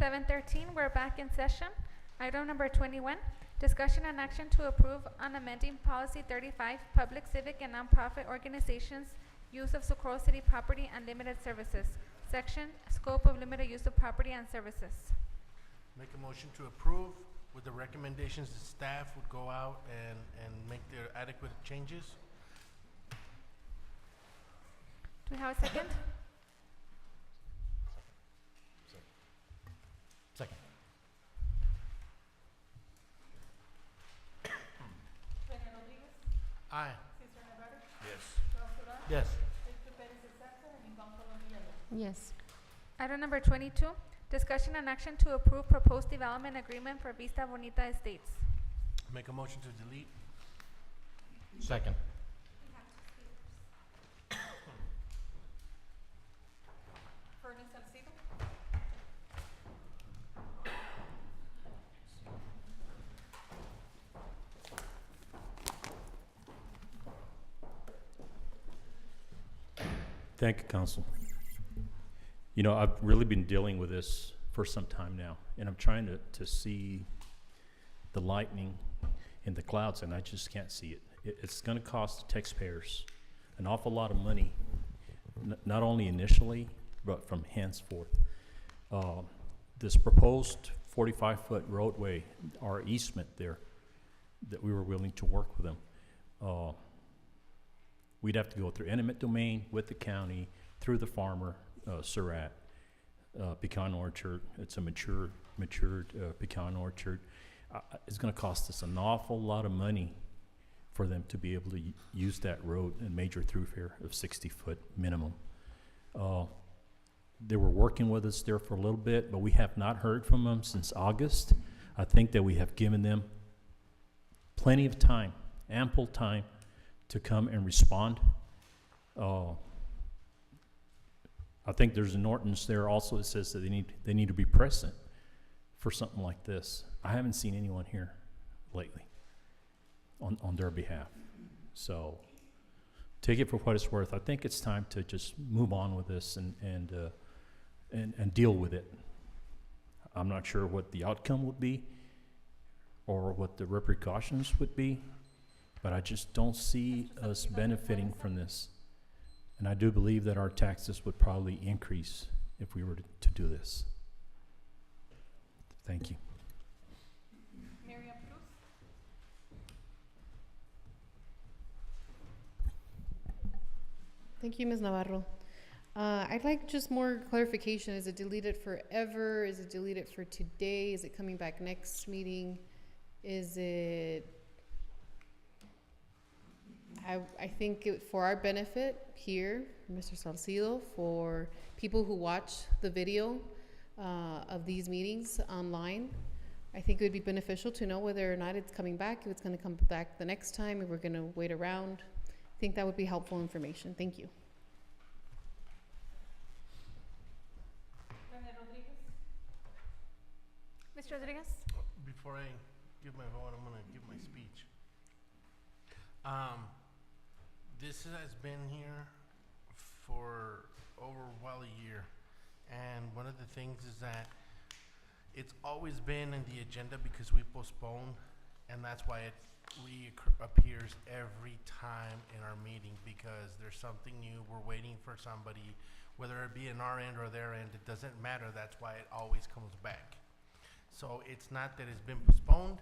7:13, we're back in session. Item number 21, discussion and action to approve on amending policy 35, public, civic, and nonprofit organizations, use of Socorro City property and limited services. Section, scope of limited use of property and services. Make a motion to approve with the recommendations that staff would go out and make their adequate changes. Do we have a second? Second. Aye. Yes. Yes. Yes. Item number 22, discussion and action to approve proposed development agreement for Vista Bonita Estates. Make a motion to delete. Second. Thank you, Council. You know, I've really been dealing with this for some time now, and I'm trying to see the lightning in the clouds, and I just can't see it. It's going to cost the taxpayers an awful lot of money, not only initially, but from henceforth. This proposed 45-foot roadway, our easement there, that we were willing to work with them. We'd have to go through eminent domain with the county, through the farmer, Surratt, pecan orchard. It's a matured pecan orchard. It's going to cost us an awful lot of money for them to be able to use that road and major thoroughfare of 60-foot minimum. They were working with us there for a little bit, but we have not heard from them since August. I think that we have given them plenty of time, ample time, to come and respond. I think there's an ordinance there also that says that they need to be present for something like this. I haven't seen anyone here lately on their behalf. So take it for what it's worth. I think it's time to just move on with this and deal with it. I'm not sure what the outcome would be or what the repercussions would be, but I just don't see us benefiting from this. And I do believe that our taxes would probably increase if we were to do this. Thank you. Miriam Cruz. Thank you, Ms. Navarro. I'd like just more clarification. Is it deleted forever? Is it deleted for today? Is it coming back next meeting? Is it... I think for our benefit here, Mr. Salcido, for people who watch the video of these meetings online, I think it would be beneficial to know whether or not it's coming back, if it's going to come back the next time, if we're going to wait around. I think that would be helpful information. Thank you. Mr. Rodriguez? Before I give my vote, I'm going to give my speech. This has been here for over a year, and one of the things is that it's always been in the agenda because we postpone, and that's why it reappears every time in our meeting, because there's something new. We're waiting for somebody, whether it be in our end or their end, it doesn't matter. That's why it always comes back. So it's not that it's been postponed.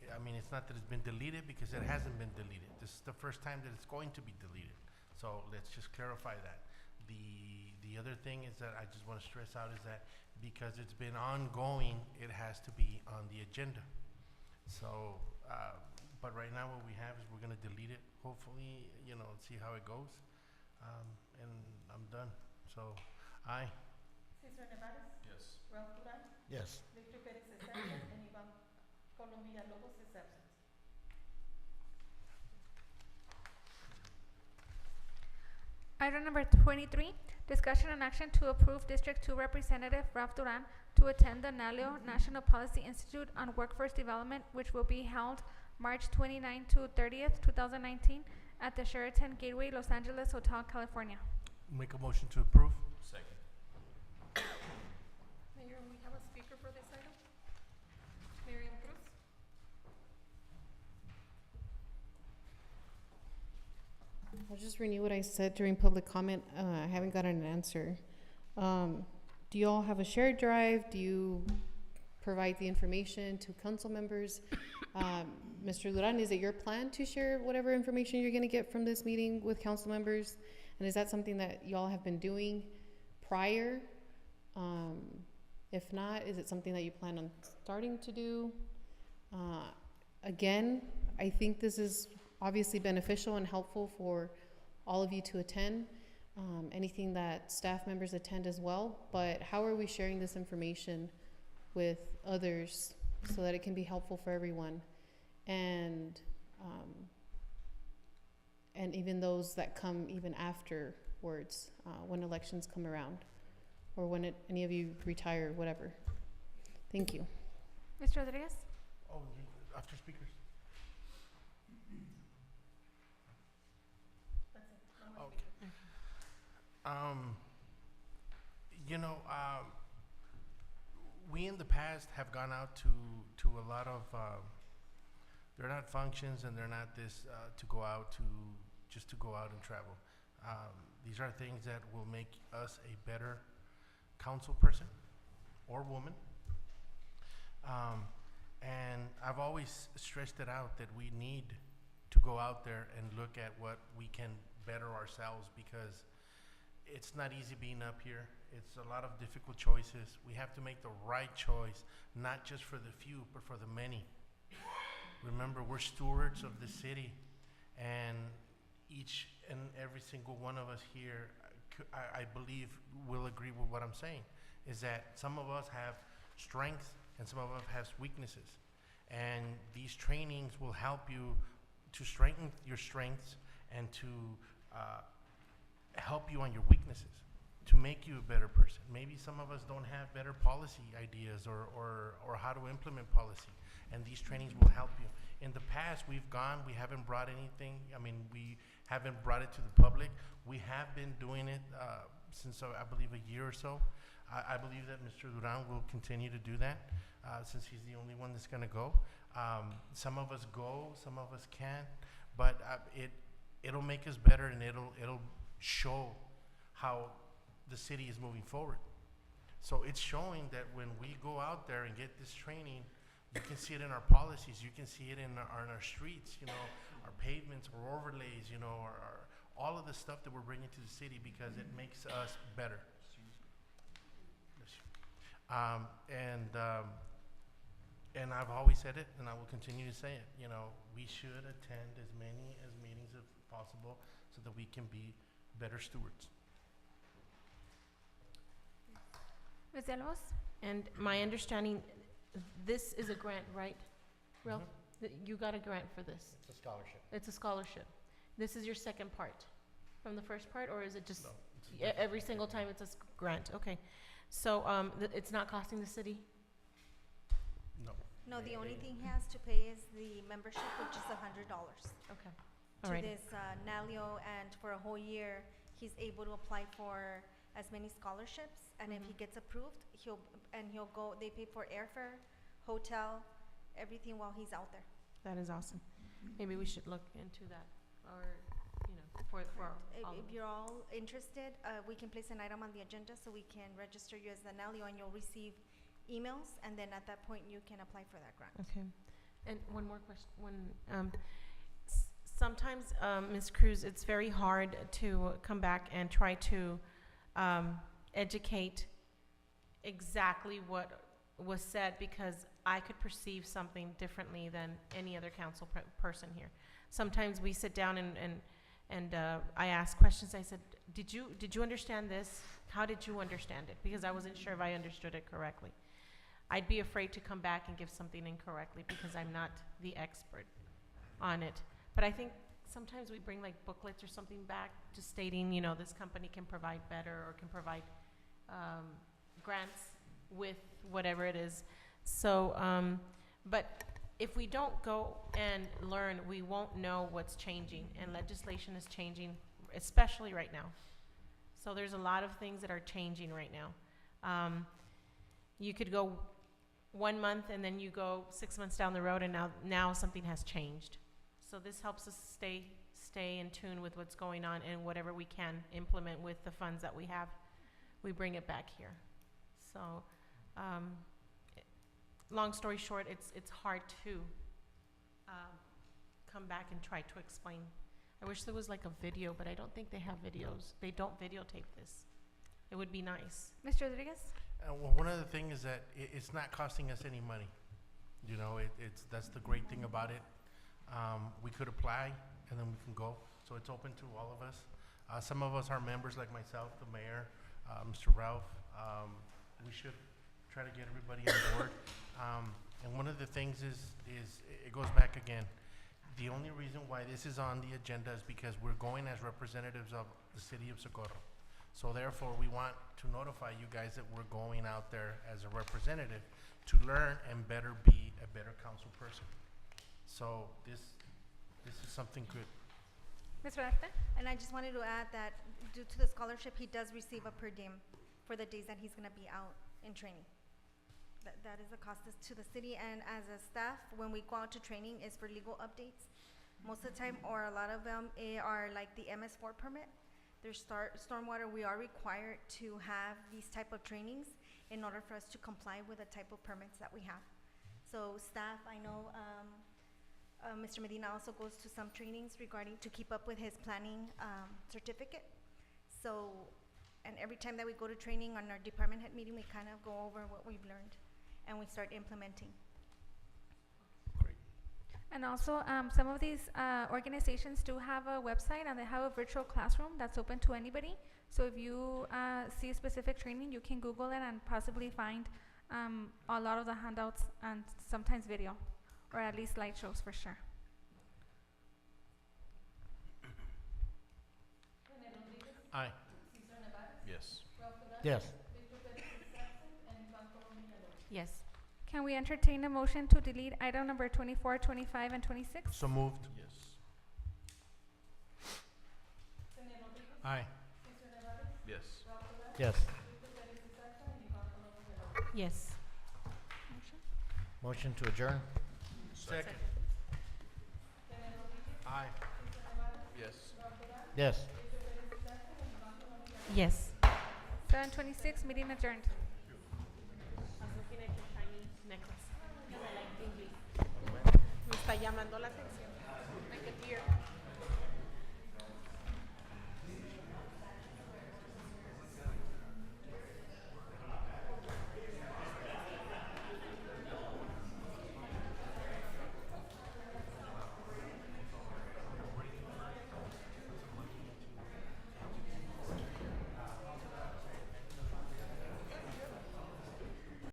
I mean, it's not that it's been deleted, because it hasn't been deleted. This is the first time that it's going to be deleted. So let's just clarify that. The other thing is that I just want to stress out is that because it's been ongoing, it has to be on the agenda. So, but right now what we have is we're going to delete it, hopefully, you know, see how it goes. And I'm done. So, aye. Cesar Nevares? Yes. Ralph Duran? Yes. Victor Perez is absent, and Ivan Colombia Lobos is absent. Item number 23, discussion and action to approve District 2 Representative Ralph Duran to attend the NALEO National Policy Institute on Workforce Development, which will be held March 29 to 30th, 2019 at the Sheraton Gateway Los Angeles Hotel, California. Make a motion to approve. Second. Mayor, we have a speaker for this. I'll just renew what I said during public comment. I haven't gotten an answer. Do you all have a shared drive? Do you provide the information to council members? Mr. Duran, is it your plan to share whatever information you're gonna get from this meeting with council members? And is that something that y'all have been doing prior? If not, is it something that you plan on starting to do? Again, I think this is obviously beneficial and helpful for all of you to attend. Anything that staff members attend as well, but how are we sharing this information with others so that it can be helpful for everyone? And even those that come even afterwards, when elections come around, or when any of you retire, whatever. Thank you. Mr. Rodriguez? Oh, after speakers. Okay. You know, we in the past have gone out to a lot of, they're not functions and they're not this, to go out to, just to go out and travel. These are things that will make us a better council person or woman. And I've always stressed it out that we need to go out there and look at what we can better ourselves, because it's not easy being up here. It's a lot of difficult choices. We have to make the right choice, not just for the few, but for the many. Remember, we're stewards of the city, and each and every single one of us here, I believe, will agree with what I'm saying, is that some of us have strengths and some of us have weaknesses. And these trainings will help you to strengthen your strengths and to help you on your weaknesses, to make you a better person. Maybe some of us don't have better policy ideas or how to implement policy, and these trainings will help you. In the past, we haven't brought anything. I mean, we haven't brought it to the public. We have been doing it since I believe a year or so. I believe that Mr. Duran will continue to do that since he's the only one that's gonna go. Some of us go, some of us can't, but it'll make us better, and it'll show how the city is moving forward. So it's showing that when we go out there and get this training, you can see it in our policies, you can see it in our streets, you know, our pavements, our overlays, you know, our all of the stuff that we're bringing to the city, because it makes us better. And I've always said it, and I will continue to say it, you know, we should attend as many meetings as possible so that we can be better stewards. Ms. Villalobos? And my understanding, this is a grant, right? Real? Mhm. You got a grant for this? It's a scholarship. It's a scholarship. This is your second part from the first part, or is it just No, it's every single time it's a grant? Okay. So it's not costing the city? no. No, the only thing he has to pay is the membership, which is $100. Okay. To All right. this NALIO, and for a whole year, he's able to apply for as many scholarships, and if he gets approved, he'll go, they pay for airfare, hotel, everything while he's out there. That is awesome. Maybe we should look into that, or, you know, for If all of if us. you're all interested, we can place an item on the agenda so we can register you as the NALIO, and you'll receive emails, and then at that point, you can apply for that grant. Okay. And one more question. Sometimes, Ms. Cruz, it's very hard to come back and try to educate exactly what was said, because I could perceive something differently than any other council person here. Sometimes we sit down and I ask questions. I said, did you understand this? How did you understand it? Because I wasn't sure if I understood it correctly. I'd be afraid to come back and give something incorrectly because I'm not the expert on it. But I think sometimes we bring like booklets or something back just stating, you know, this company can provide better or can provide grants with whatever it is. So, but if we don't go and learn, we won't know what's changing, and legislation is changing, especially right now. So there's a lot of things that are changing right now. You could go 1 month and then you go 6 months down the road, and now something has changed. So this helps us stay stay in tune with what's going on, and whatever we can implement with the funds that we have, we bring it back here. So, long story short, it's hard to come back and try to explain. I wish there was like a video, but I don't think they have videos. They don't videotape this. It would be nice. Mr. Rodriguez? Well, one other thing is that it's not costing us any money. You know, that's the great thing about it. We could apply and then we can go. So it's open to all of us. Some of us are members, like myself, the mayor, Mr. Ralph. We should try to get everybody on board. And one of the things is it goes back again. The only reason why this is on the agenda is because we're going as representatives of the city of Socorro. So therefore, we want to notify you guys that we're going out there as a representative to learn and better be a better council person. So this is something good. Ms. Huerta? And I just wanted to add that due to the scholarship, he does receive a per diem for the days that he's gonna be out in training. That is a cost to the city, and as a staff, when we go out to training, is for legal updates. Most of the time, or a lot of them, are like the MS4 permit. There's stormwater, we are required to have these type of trainings in order for us to comply with the type of permits that we have. So staff, I know, Mr. Medina also goes to some trainings regarding to keep up with his planning certificate. So, and every time that we go to training on our department head meeting, we kind of go over what we've learned and we start implementing. Great. And also, some of these organizations do have a website, and they have a virtual classroom that's open to anybody. So if you see a specific training, you can Google it and possibly find a lot of the handouts and sometimes video, or at least slideshows for sure. Aye. Yes. Yes. Yes. Can we entertain a motion to delete item number 24, 25, and 26? So moved. Yes. Aye. Yes. Yes. Yes. Motion to adjourn? Second. Aye. Yes. Yes. Yes. 7:26, meeting adjourned. I was looking at your shiny necklace. I like English. Me está llamando la atención. Like a deer.